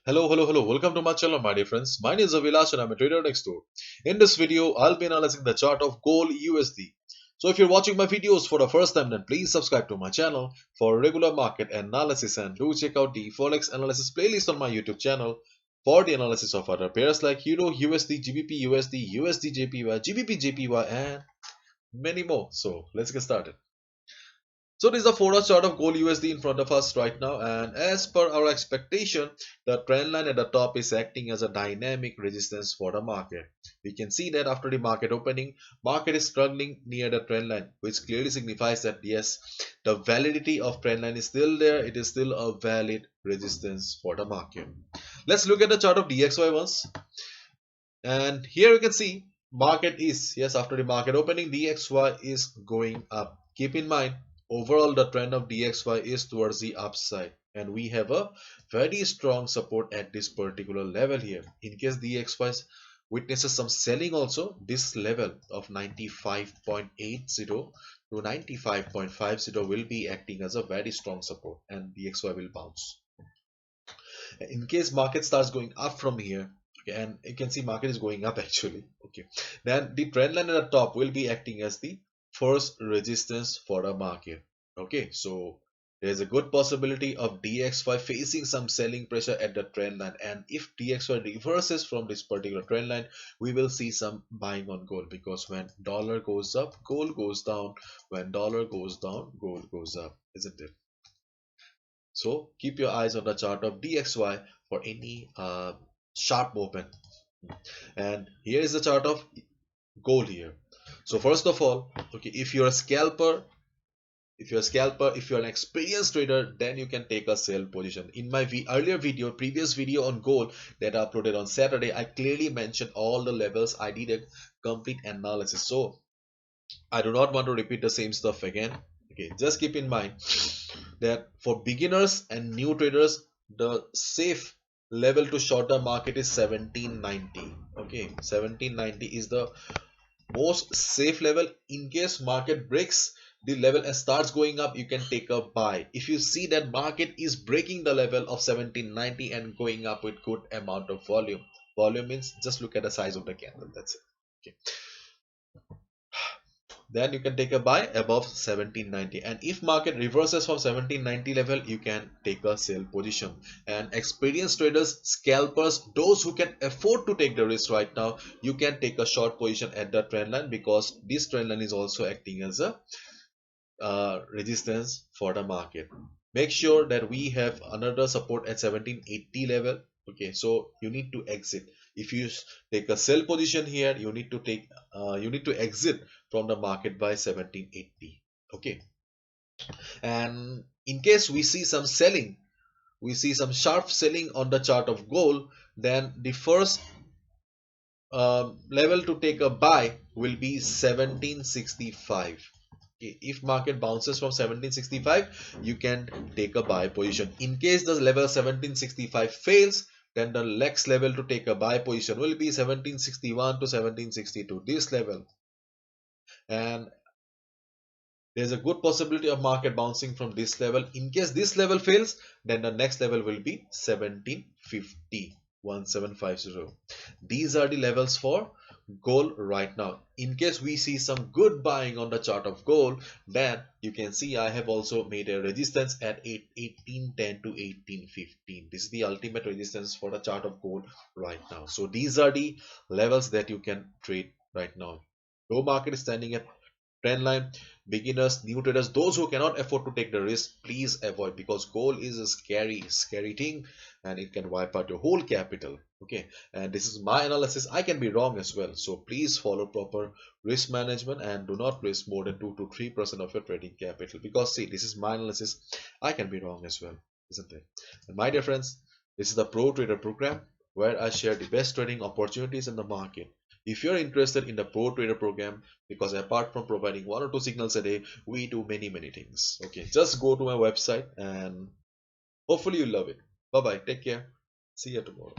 Hello. Welcome to my channel, my dear friends. My name is Avilash and I'm a trader next door. In this video, I'll be analyzing the chart of gold USD. So if you're watching my videos for the first time, then please subscribe to my channel for regular market analysis and do check out the Forex analysis playlist on my YouTube channel for the analysis of other pairs like Euro, USD, GBP, USD, USD, JPY, GBP, JPY, and many more. So let's get started. So this is the 4-hour chart of gold USD in front of us right now, and as per our expectation, the trend line at the top is acting as a dynamic resistance for the market. We can see that after the market opening, market is struggling near the trend line, which clearly signifies that yes, the validity of trend line is still there. It is still a valid resistance for the market. Let's look at the chart of DXY once, and here you can see market is, yes, after the market opening, DXY is going up. Keep in mind, overall the trend of DXY is towards the upside, and we have a very strong support at this particular level here. In case DXY witnesses some selling also, this level of 95.80 to 95.50 will be acting as a very strong support, and DXY will bounce. In case market starts going up from here, okay, and you can see market is going up actually, okay, then the trend line at the top will be acting as the first resistance for the market. Okay, so there's a good possibility of DXY facing some selling pressure at the trend line, and if DXY reverses from this particular trend line, we will see some buying on gold, because when dollar goes up, gold goes down. When dollar goes down, gold goes up, isn't it? So keep your eyes on the chart of DXY for any sharp movement. And here is the chart of gold here. So first of all, okay, if you're a scalper, if you're an experienced trader, then you can take a sell position. In my previous video on gold that I uploaded on Saturday, I clearly mentioned all the levels. I did a complete analysis. So I do not want to repeat the same stuff again. Okay, just keep in mind that for beginners and new traders, the safe level to short the market is 1790. Okay, 1790 is the most safe level. In case market breaks the level and starts going up, you can take a buy. If you see that market is breaking the level of 1790 and going up with good amount of volume, means just look at the size of the candle, that's it. Okay, then you can take a buy above 1790, and if market reverses from 1790 level, you can take a sell position. And experienced traders, scalpers, those who can afford to take the risk right now, you can take a short position at the trend line, because this trend line is also acting as a resistance for the market. Make sure that we have another support at 1780 level. Okay, so you need to exit. If you take a sell position here, you need to exit from the market by 1780. Okay, and in case we see some selling, we see some sharp selling on the chart of gold, then the first level to take a buy will be 1765. If market bounces from 1765, you can take a buy position. In case the level 1765 fails, then the next level to take a buy position will be 1761 to 1762, this level. And there's a good possibility of market bouncing from this level. In case this level fails, then the next level will be 1750, 1750. These are the levels for gold right now. In case we see some good buying on the chart of gold, then you can see I have also made a resistance at 1810 to 1815. This is the ultimate resistance for the chart of gold right now. So these are the levels that you can trade right now. Low market is standing at trend line. Beginners, new traders, those who cannot afford to take the risk, please avoid, because gold is a scary thing, and it can wipe out your whole capital. Okay, and this is my analysis. I can be wrong as well, so please follow proper risk management and do not risk more than 2 to 3% of your trading capital, because see, this is my analysis. I can be wrong as well, isn't it? And my dear friends, this is the Pro Trader program, where I share the best trading opportunities in the market. If you're interested in the Pro Trader program, because apart from providing 1 or 2 signals a day, we do many things. Okay, just go to my website and hopefully you love it. Bye bye, take care, see you tomorrow.